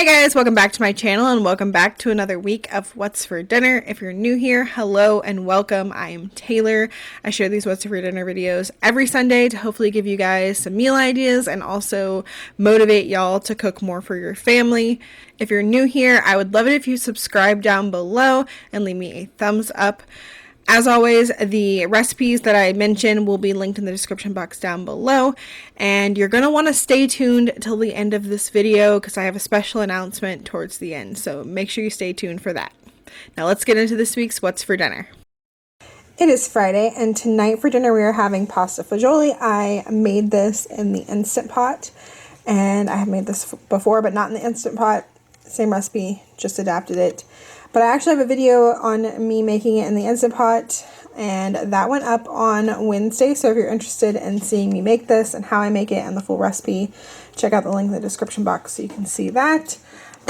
Hey guys, welcome back to my channel and welcome back to another week of What's for Dinner. If you're new here, hello and welcome. I am Taylor. I share these What's for Dinner videos every Sunday to hopefully give you guys some meal ideas and also motivate y'all to cook more for your family. If you're new here, I would love it if you subscribe down below and leave me a thumbs up. As always, the recipes that I mentioned will be linked in the description box down below, and you're going to want to stay tuned till the end of this video because I have a special announcement towards the end, so make sure you stay tuned for that. Now let's get into this week's What's for Dinner. It is Friday, and tonight for dinner we are having pasta fagioli. I made this in the Instant Pot, and I have made this before, but not in the Instant Pot. Same recipe, just adapted it. But I actually have a video on me making it in the Instant Pot, and that went up on Wednesday. So if you're interested in seeing me make this and how I make it and the full recipe, check out the link in the description box so you can see that.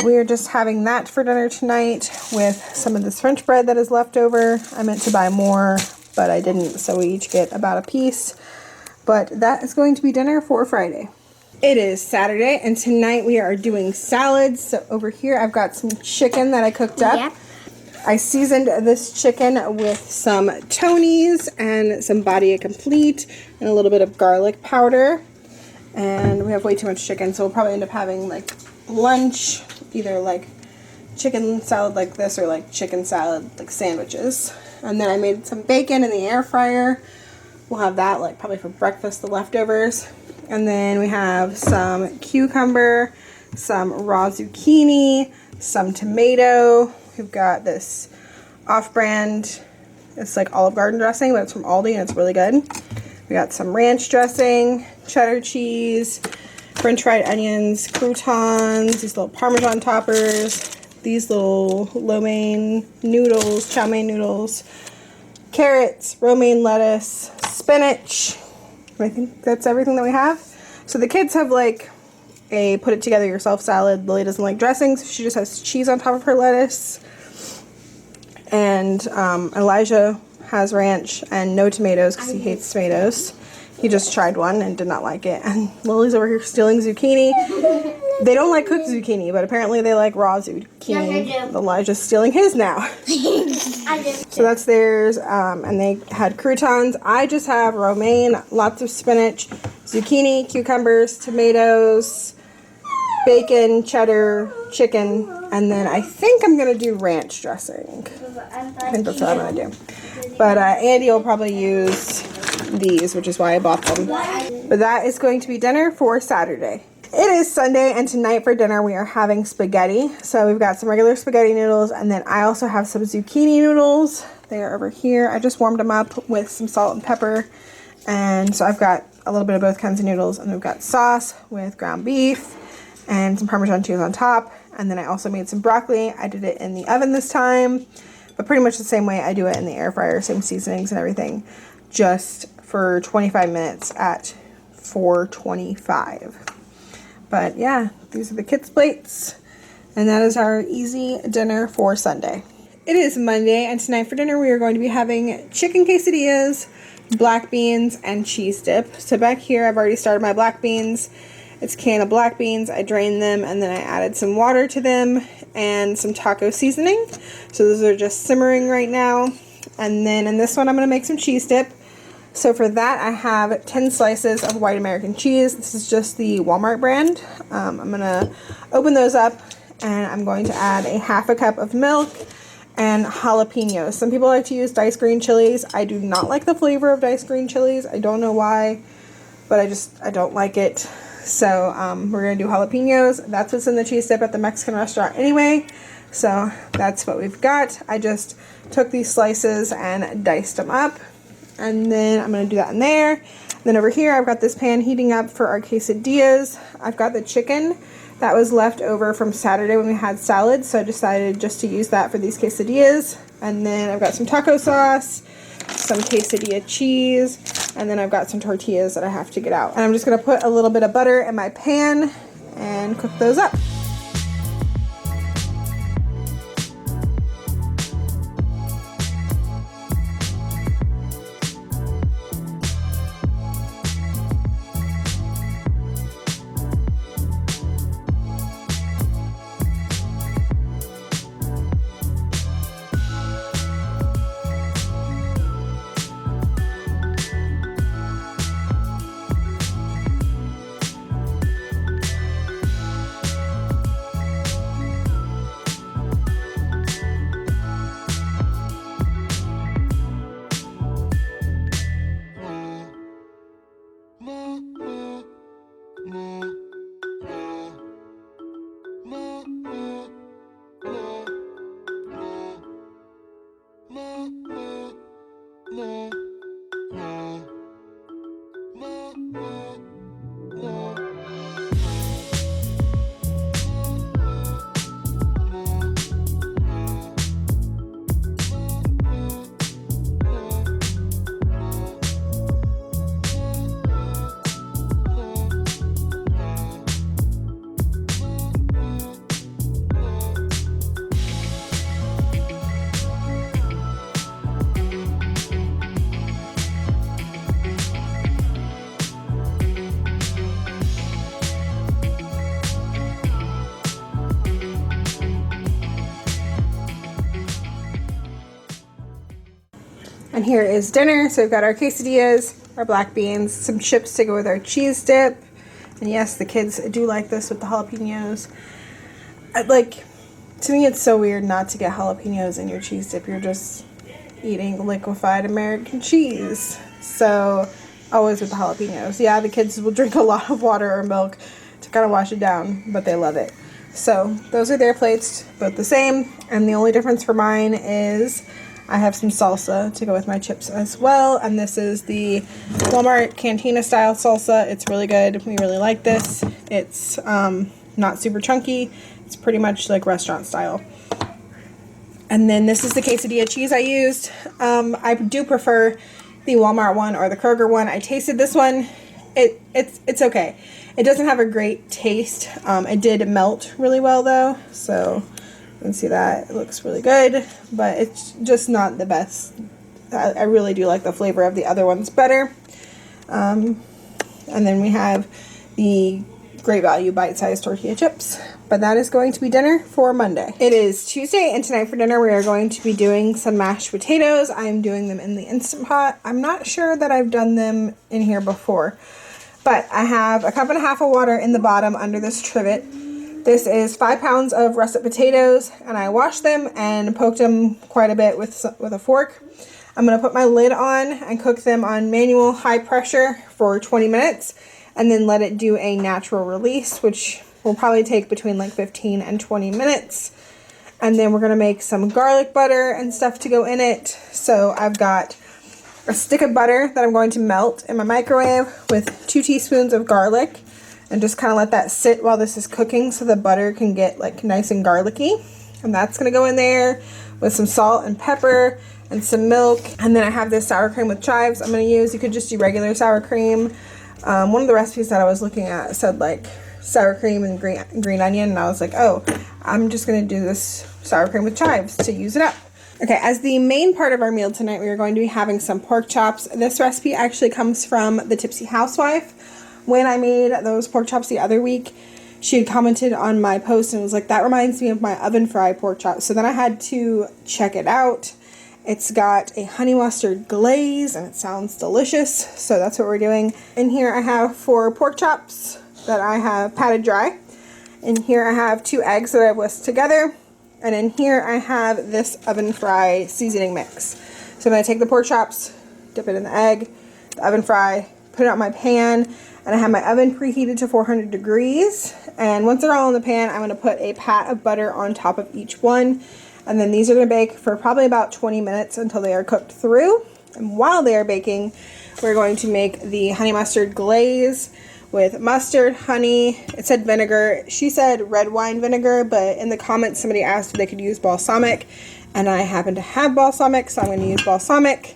We are just having that for dinner tonight with some of this French bread that is left over. I meant to buy more, but I didn't, so we each get about a piece. But that is going to be dinner for Friday. It is Saturday, and tonight we are doing salads. So over here I've got some chicken that I cooked up. Yep. I seasoned this chicken with some Tony's and some Body Complete and a little bit of garlic powder. And we have way too much chicken, so we'll probably end up having like lunch, either like chicken salad like this or like chicken salad like sandwiches. And then I made some bacon in the air fryer. We'll have that like probably for breakfast, the leftovers. And then we have some cucumber, some raw zucchini, some tomato. We've got this off-brand, it's like Olive Garden dressing, but it's from Aldi and it's really good. We got some ranch dressing, cheddar cheese, French fried onions, croutons, these little Parmesan toppers, these little lo mein noodles, chow mein noodles, carrots, romaine lettuce, spinach. I think that's everything that we have. So the kids have like a put it together yourself salad. Lily doesn't like dressings, so she just has cheese on top of her lettuce. And Elijah has ranch and no tomatoes because he hates tomatoes. He just tried one and did not like it. And Lily's over here stealing zucchini. They don't like cooked zucchini, but apparently they like raw zucchini. Yes, I do. Elijah's stealing his now. I do. So that's theirs, and they had croutons. I just have romaine, lots of spinach, zucchini, cucumbers, tomatoes, bacon, cheddar, chicken, and then I think I'm going to do ranch dressing. I think that's what I'm going to do. But Andy will probably use these, which is why I bought them. But that is going to be dinner for Saturday. It is Sunday, and tonight for dinner we are having spaghetti. So we've got some regular spaghetti noodles, and then I also have some zucchini noodles. They are over here. I just warmed them up with some salt and pepper. And so I've got a little bit of both kinds of noodles, and we've got sauce with ground beef and some Parmesan cheese on top. And then I also made some broccoli. I did it in the oven this time, but pretty much the same way I do it in the air fryer, same seasonings and everything, just for 25 minutes at 425. But yeah, these are the kids' plates, and that is our easy dinner for Sunday. It is Monday, and tonight for dinner we are going to be having chicken quesadillas, black beans, and cheese dip. So back here I've already started my black beans. It's a can of black beans. I drained them, and then I added some water to them and some taco seasoning. So those are just simmering right now. And then in this one I'm going to make some cheese dip. So for that, I have 10 slices of white American cheese. This is just the Walmart brand. I'm going to open those up, and I'm going to add a half a cup of milk and jalapenos. Some people like to use diced green chilies. I do not like the flavor of diced green chilies. I don't know why, but I don't like it. So we're going to do jalapenos. That's what's in the cheese dip at the Mexican restaurant anyway. So that's what we've got. I just took these slices and diced them up. And then I'm going to do that in there. Then over here I've got this pan heating up for our quesadillas. I've got the chicken that was left over from Saturday when we had salad, so I decided just to use that for these quesadillas. And then I've got some taco sauce, some quesadilla cheese, and then I've got some tortillas that I have to get out. And I'm just going to put a little bit of butter in my pan and cook those up. And here is dinner. So we've got our quesadillas, our black beans, some chips to go with our cheese dip. And yes, the kids do like this with the jalapenos. To me, it's so weird not to get jalapenos in your cheese dip. You're just eating liquefied American cheese. So always with the jalapenos. Yeah, the kids will drink a lot of water or milk to kind of wash it down, but they love it. So those are their plates, both the same. And the only difference for mine is I have some salsa to go with my chips as well. And this is the Walmart Cantina style salsa. It's really good. We really like this. It's not super chunky. It's pretty much like restaurant style. And then this is the quesadilla cheese I used. I do prefer the Walmart one or the Kroger one. I tasted this one. It's okay. It doesn't have a great taste. It did melt really well though. So you can see that. It looks really good. But it's just not the best. I really do like the flavor of the other ones better. And then we have the Great Value bite-sized tortilla chips. But that is going to be dinner for Monday. It is Tuesday, and tonight for dinner we are going to be doing some mashed potatoes. I am doing them in the Instant Pot. I'm not sure that I've done them in here before. But I have a cup and a half of water in the bottom under this trivet. This is 5 pounds of russet potatoes, and I washed them and poked them quite a bit with a fork. I'm going to put my lid on and cook them on manual high pressure for 20 minutes. And then let it do a natural release, which will probably take between like 15 and 20 minutes. And then we're going to make some garlic butter and stuff to go in it. So I've got a stick of butter that I'm going to melt in my microwave with 2 teaspoons of garlic. And just kind of let that sit while this is cooking so the butter can get like nice and garlicky. And that's going to go in there with some salt and pepper and some milk. And then I have this sour cream with chives I'm going to use. You could just do regular sour cream. One of the recipes that I was looking at said like sour cream and green onion, and I was like, oh, I'm just going to do this sour cream with chives to use it up. Okay, as the main part of our meal tonight, we are going to be having some pork chops. This recipe actually comes from the Tipsy Housewife. When I made those pork chops the other week, she had commented on my post and was like, that reminds me of my oven fry pork chops. So then I had to check it out. It's got a honey mustard glaze and it sounds delicious. So that's what we're doing. In here I have 4 pork chops that I have patted dry. In here I have 2 eggs that I've whisked together. And in here I have this oven fry seasoning mix. So I'm going to take the pork chops, dip it in the egg, the oven fry, put it on my pan, and I have my oven preheated to 400 degrees. And once they're all in the pan, I'm going to put a pat of butter on top of each one. And then these are going to bake for probably about 20 minutes until they are cooked through. And while they are baking, we're going to make the honey mustard glaze with mustard, honey. It said vinegar. She said red wine vinegar, but in the comments somebody asked if they could use balsamic. And I happen to have balsamic, so I'm going to use balsamic.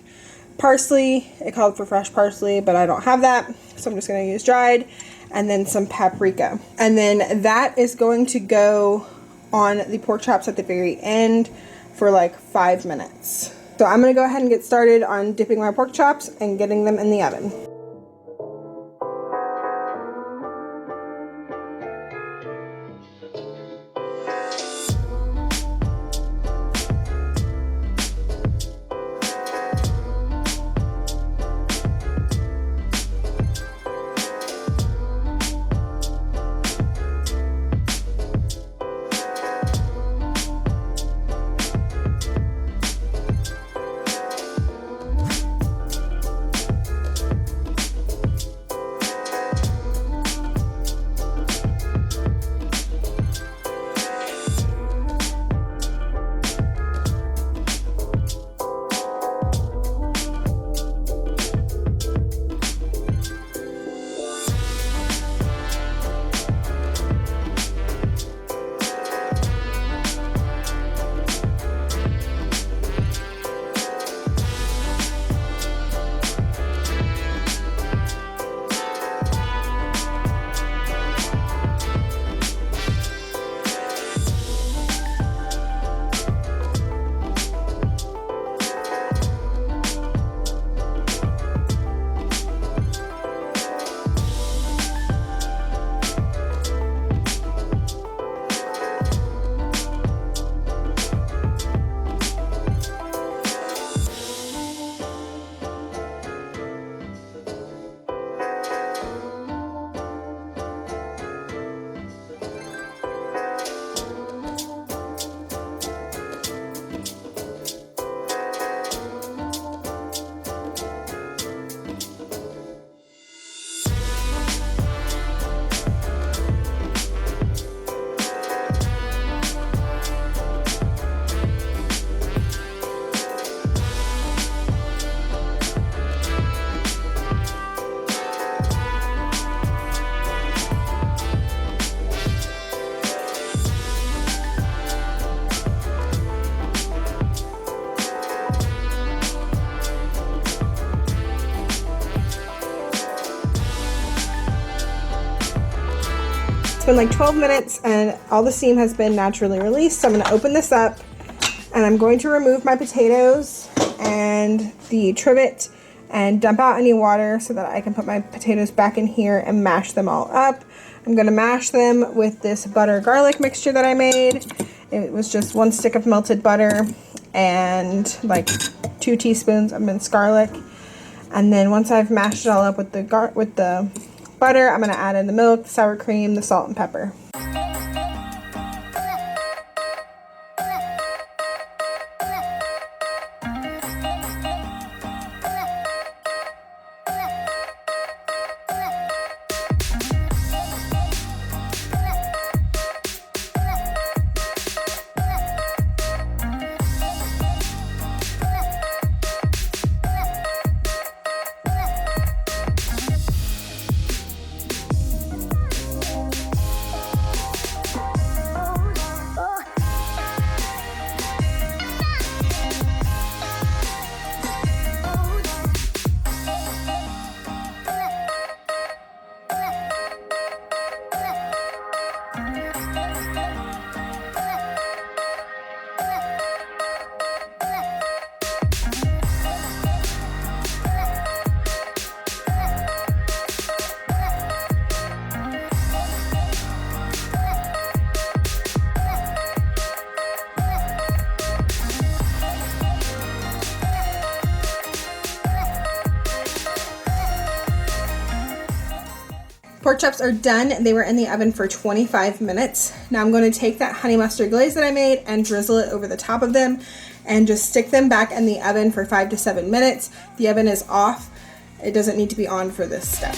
Parsley. It called for fresh parsley, but I don't have that. So I'm just going to use dried. And then some paprika. And then that is going to go on the pork chops at the very end for like 5 minutes. So I'm going to go ahead and get started on dipping my pork chops and getting them in the oven. been like 12 minutes and all the steam has been naturally released. So I'm gonna open this up and I'm going to remove my potatoes and the trivet and dump out any water so that I can put my potatoes back in here and mash them all up. I'm gonna mash them with this butter garlic mixture that I made. It was just 1 stick of melted butter and like 2 teaspoons of minced garlic. And then once I've mashed it all up with the butter, I'm gonna add in the milk, the sour cream, the salt and pepper. Pork chops are done. They were in the oven for 25 minutes. Now I'm going to take that honey mustard glaze that I made and drizzle it over the top of them and just stick them back in the oven for 5 to 7 minutes. The oven is off. It doesn't need to be on for this step.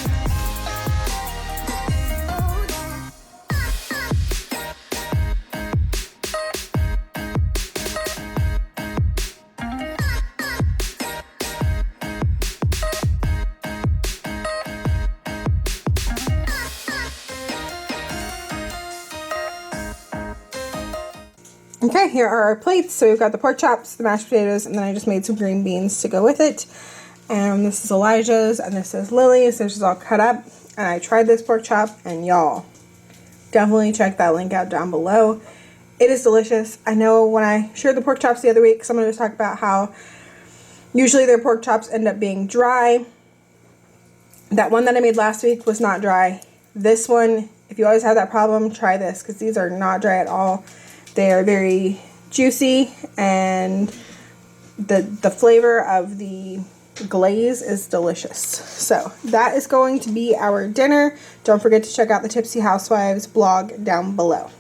Okay, here are our plates. So we've got the pork chops, the mashed potatoes, and then I just made some green beans to go with it. And this is Elijah's, and this is Lily's. This is all cut up. And I tried this pork chop, and y'all, definitely check that link out down below. It is delicious. I know when I shared the pork chops the other week, someone was talking about how usually their pork chops end up being dry. That one that I made last week was not dry. This one, if you always have that problem, try this, because these are not dry at all. They are very juicy, and the flavor of the glaze is delicious. So that is going to be our dinner. Don't forget to check out the Tipsy Housewives blog down below.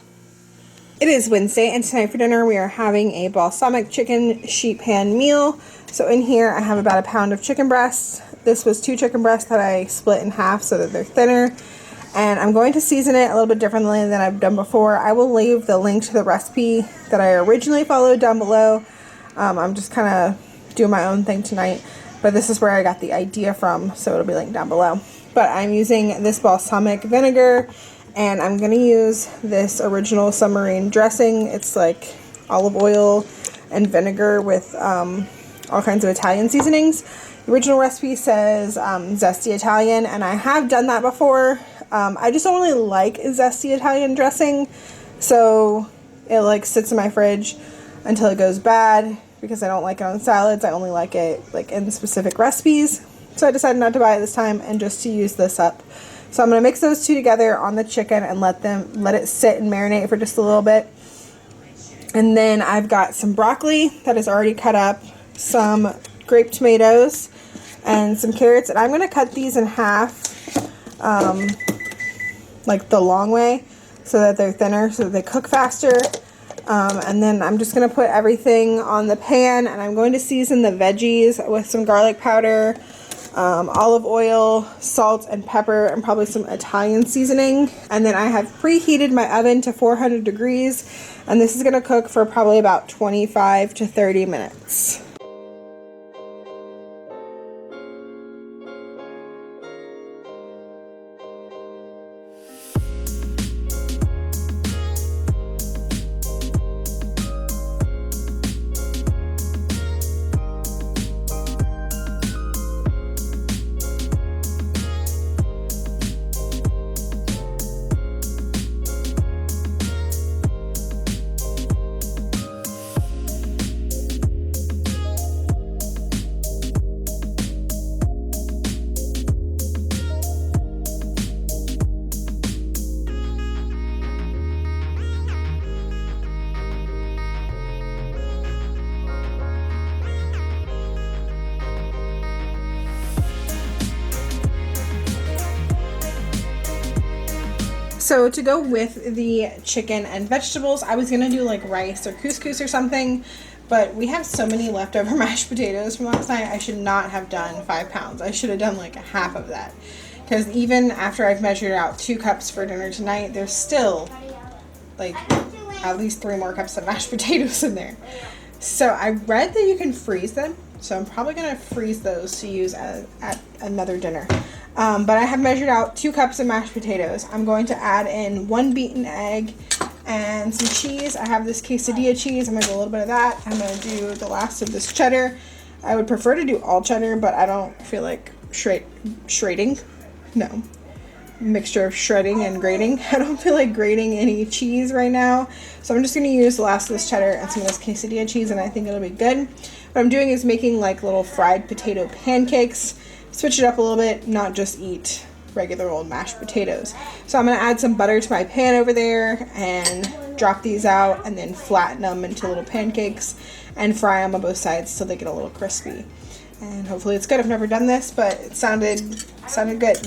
It is Wednesday, and tonight for dinner we are having a balsamic chicken sheet pan meal. So in here I have about a pound of chicken breasts. This was 2 chicken breasts that I split in half so that they're thinner. And I'm going to season it a little bit differently than I've done before. I will leave the link to the recipe that I originally followed down below. I'm just kind of doing my own thing tonight, but this is where I got the idea from, so it'll be linked down below. But I'm using this balsamic vinegar, and I'm going to use this original submarine dressing. It's like olive oil and vinegar with all kinds of Italian seasonings. The original recipe says zesty Italian, and I have done that before. I just don't really like zesty Italian dressing, so it like sits in my fridge until it goes bad because I don't like it on salads. I only like it like in specific recipes. So I decided not to buy it this time and just to use this up. So I'm going to mix those two together on the chicken and let it sit and marinate for just a little bit. And then I've got some broccoli that is already cut up, some grape tomatoes, and some carrots. And I'm going to cut these in half, like the long way, so that they're thinner, so that they cook faster. And then I'm just going to put everything on the pan, and I'm going to season the veggies with some garlic powder, olive oil, salt and pepper, and probably some Italian seasoning. And then I have preheated my oven to 400 degrees, and this is going to cook for probably about 25 to 30 minutes. So to go with the chicken and vegetables, I was going to do like rice or couscous or something, but we have so many leftover mashed potatoes from last night. I should not have done 5 pounds. I should have done like half of that. Because even after I've measured out 2 cups for dinner tonight, there's still like at least 3 more cups of mashed potatoes in there. So I read that you can freeze them. So I'm probably going to freeze those to use at another dinner. But I have measured out 2 cups of mashed potatoes. I'm going to add in 1 beaten egg and some cheese. I have this quesadilla cheese. I'm going to do a little bit of that. I'm going to do the last of this cheddar. I would prefer to do all cheddar, but I don't feel like shredding. No. Mixture of shredding and grating. I don't feel like grating any cheese right now. So I'm just going to use the last of this cheddar and some of this quesadilla cheese, and I think it'll be good. What I'm doing is making like little fried potato pancakes. Switch it up a little bit, not just eat regular old mashed potatoes. So I'm going to add some butter to my pan over there and drop these out and then flatten them into little pancakes and fry them on both sides so they get a little crispy. And hopefully it's good. I've never done this, but it sounded good.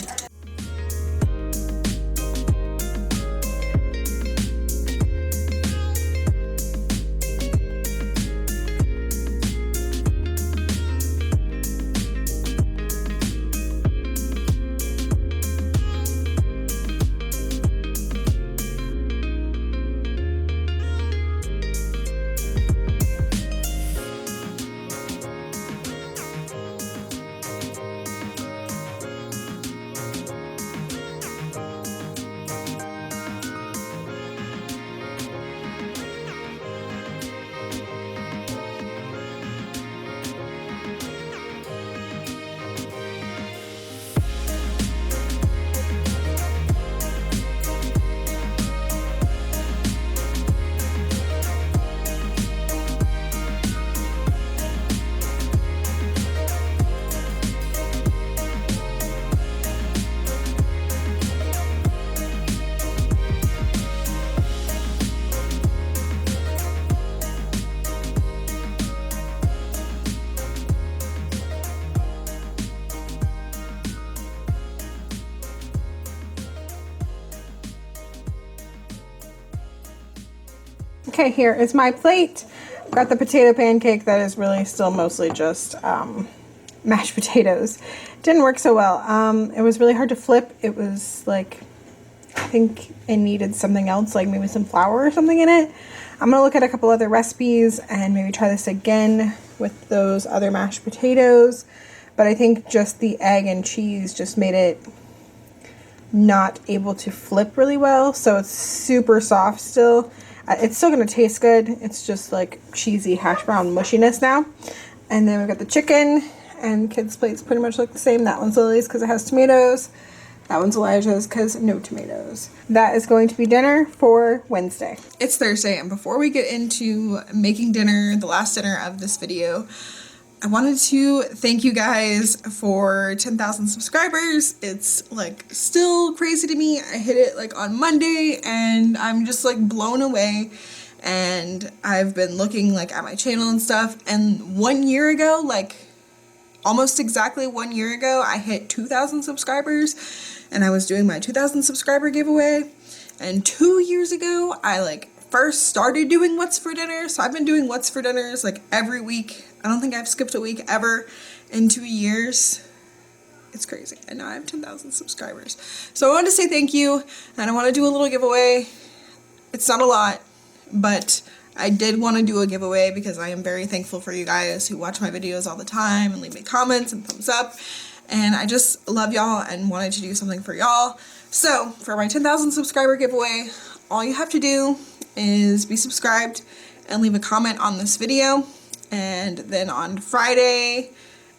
Okay, here is my plate. I've got the potato pancake that is really still mostly just mashed potatoes. Didn't work so well. It was really hard to flip. It was like, I think it needed something else, like maybe some flour or something in it. I'm going to look at a couple other recipes and maybe try this again with those other mashed potatoes. But I think just the egg and cheese just made it not able to flip really well. So it's super soft still. It's still going to taste good. It's just like cheesy hash brown mushiness now. And then we've got the chicken, and kids' plates pretty much look the same. That one's Lily's because it has tomatoes. That one's Elijah's because no tomatoes. That is going to be dinner for Wednesday. It's Thursday, and before we get into making dinner, the last dinner of this video, I wanted to thank you guys for 10,000 subscribers. It's like still crazy to me. I hit it like on Monday and I'm just like blown away. And I've been looking like at my channel and stuff. And 1 year ago, like almost exactly 1 year ago, I hit 2,000 subscribers and I was doing my 2,000 subscriber giveaway. And 2 years ago, I like first started doing What's for Dinner. So I've been doing What's for Dinners like every week. I don't think I've skipped a week ever in 2 years. It's crazy. And now I have 10,000 subscribers. So I wanted to say thank you. And I want to do a little giveaway. It's not a lot, but I did want to do a giveaway because I am very thankful for you guys who watch my videos all the time and leave me comments and thumbs up. And I just love y'all and wanted to do something for y'all. So for my 10,000 subscriber giveaway, all you have to do is be subscribed and leave a comment on this video. And then on Friday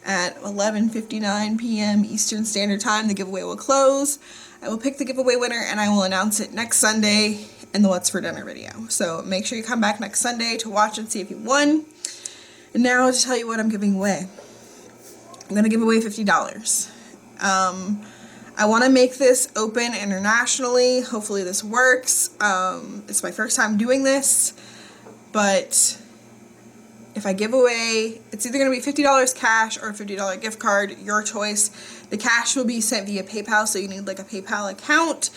at 11:59 p.m. Eastern Standard Time, the giveaway will close. I will pick the giveaway winner and I will announce it next Sunday in the What's for Dinner video. So make sure you come back next Sunday to watch and see if you won. And now to tell you what I'm giving away. I'm going to give away $50. I want to make this open internationally. Hopefully this works. It's my first time doing this, but if I give away, it's either going to be $50 cash or a $50 gift card, your choice. The cash will be sent via PayPal, so you need like a PayPal account.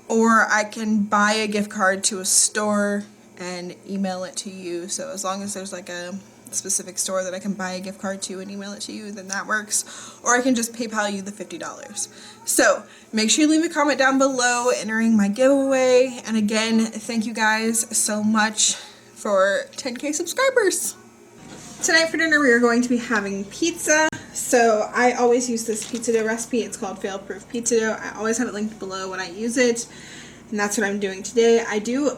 or I can buy a gift card to a store and email it to you. So as long as there's like a specific store that I can buy a gift card to and email it to you, then that works. Or I can just PayPal you the $50. So make sure you leave a comment down below entering my giveaway. And again, thank you guys so much for 10K subscribers. Tonight for dinner we are going to be having pizza. So I always use this pizza dough recipe. It's called fail-proof pizza dough. I always have it linked below when I use it. And that's what I'm doing today. I do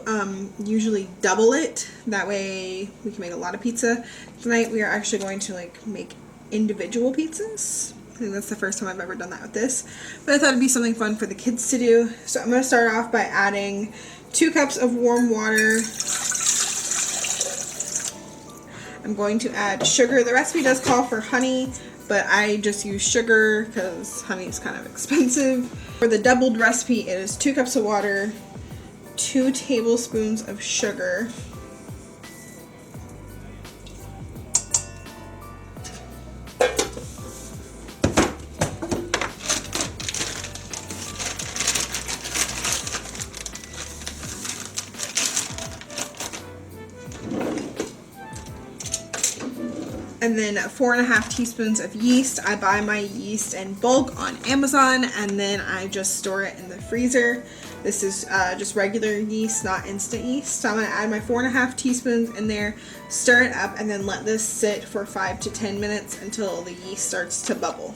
usually double it. That way we can make a lot of pizza. Tonight we are actually going to like make individual pizzas. I think that's the first time I've ever done that with this. But I thought it'd be something fun for the kids to do. So I'm going to start off by adding 2 cups of warm water. I'm going to add sugar. The recipe does call for honey, but I just use sugar because honey is kind of expensive. For the doubled recipe, it is 2 cups of water, 2 tablespoons of sugar, and then 4.5 teaspoons of yeast. I buy my yeast in bulk on Amazon, and then I just store it in the freezer. This is just regular yeast, not instant yeast. So I'm going to add my 4.5 teaspoons in there, stir it up, and then let this sit for 5 to 10 minutes until the yeast starts to bubble.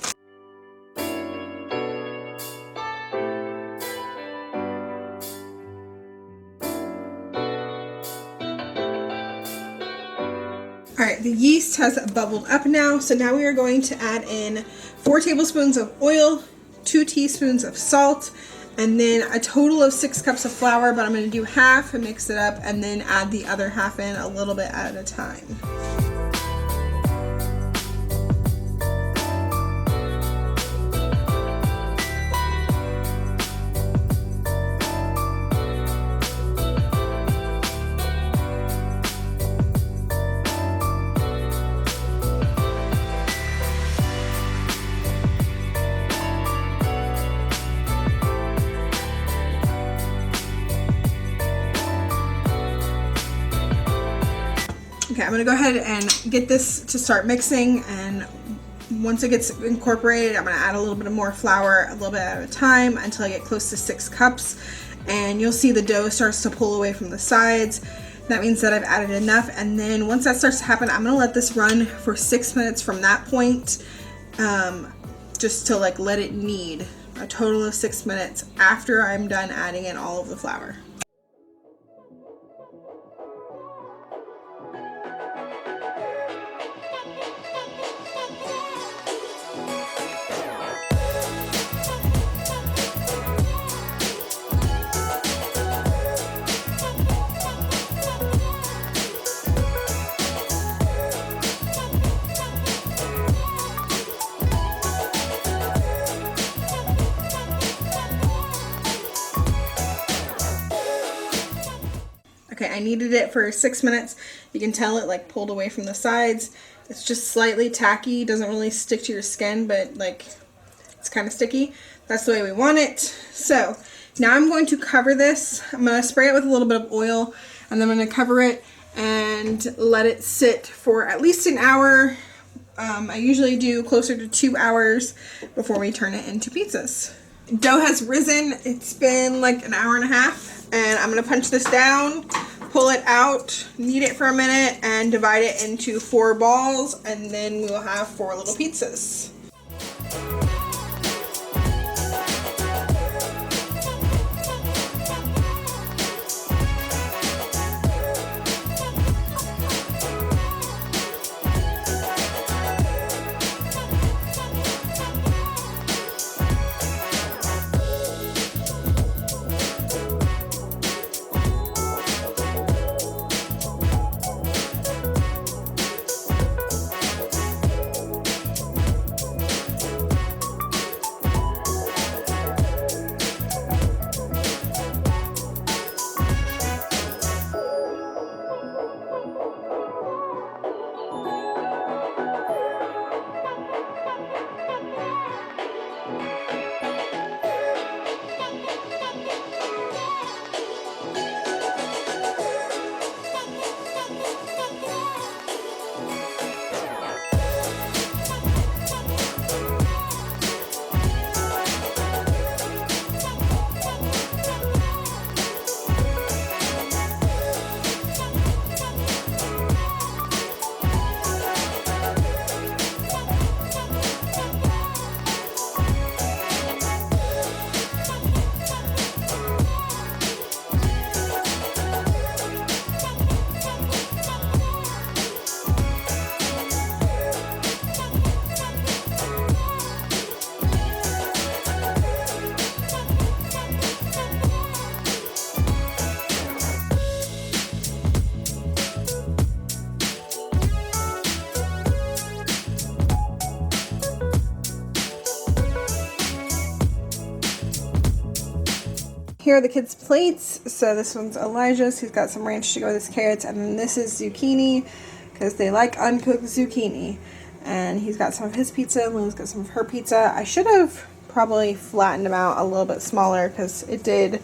Alright, the yeast has bubbled up now, so now we are going to add in 4 tablespoons of oil, 2 teaspoons of salt, and then a total of 6 cups of flour, but I'm going to do half and mix it up and then add the other half in a little bit at a time. Okay, I'm going to go ahead and get this to start mixing, and once it gets incorporated, I'm going to add a little bit more flour, a little bit at a time, until I get close to 6 cups, and you'll see the dough starts to pull away from the sides. That means that I've added enough, and then once that starts to happen, I'm going to let this run for 6 minutes from that point, just to like let it knead, a total of 6 minutes after I'm done adding in all of the flour. Okay, I kneaded it for 6 minutes. You can tell it like pulled away from the sides. It's just slightly tacky, doesn't really stick to your skin, but like it's kind of sticky. That's the way we want it. So now I'm going to cover this. I'm going to spray it with a little bit of oil, and then I'm going to cover it and let it sit for at least an hour. I usually do closer to 2 hours before we turn it into pizzas. Dough has risen. It's been like an hour and a half, and I'm going to punch this down, pull it out, knead it for a minute, and divide it into 4 balls, and then we will have 4 little pizzas. here are the kids' plates. So this one's Elijah's. He's got some ranch to go with his carrots. And then this is zucchini because they like uncooked zucchini. And he's got some of his pizza. And Lily's got some of her pizza. I should have probably flattened them out a little bit smaller because it did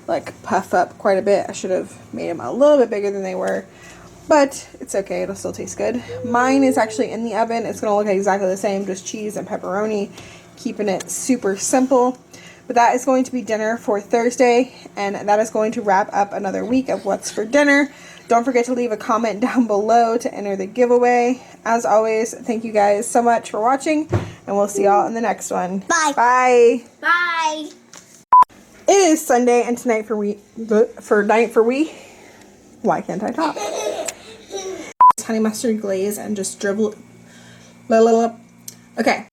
like puff up quite a bit. I should have made them a little bit bigger than they were. But it's okay. It'll still taste good. Mine is actually in the oven. It's going to look exactly the same. Just cheese and pepperoni. Keeping it super simple. But that is going to be dinner for Thursday, and that is going to wrap up another week of what's for dinner. Don't forget to leave a comment down below to enter the giveaway. As always, thank you guys so much for watching, and we'll see y'all in the next one. Bye. Bye. Bye. It is Sunday, and tonight why can't I talk? Honey mustard glaze and just dribble. Okay.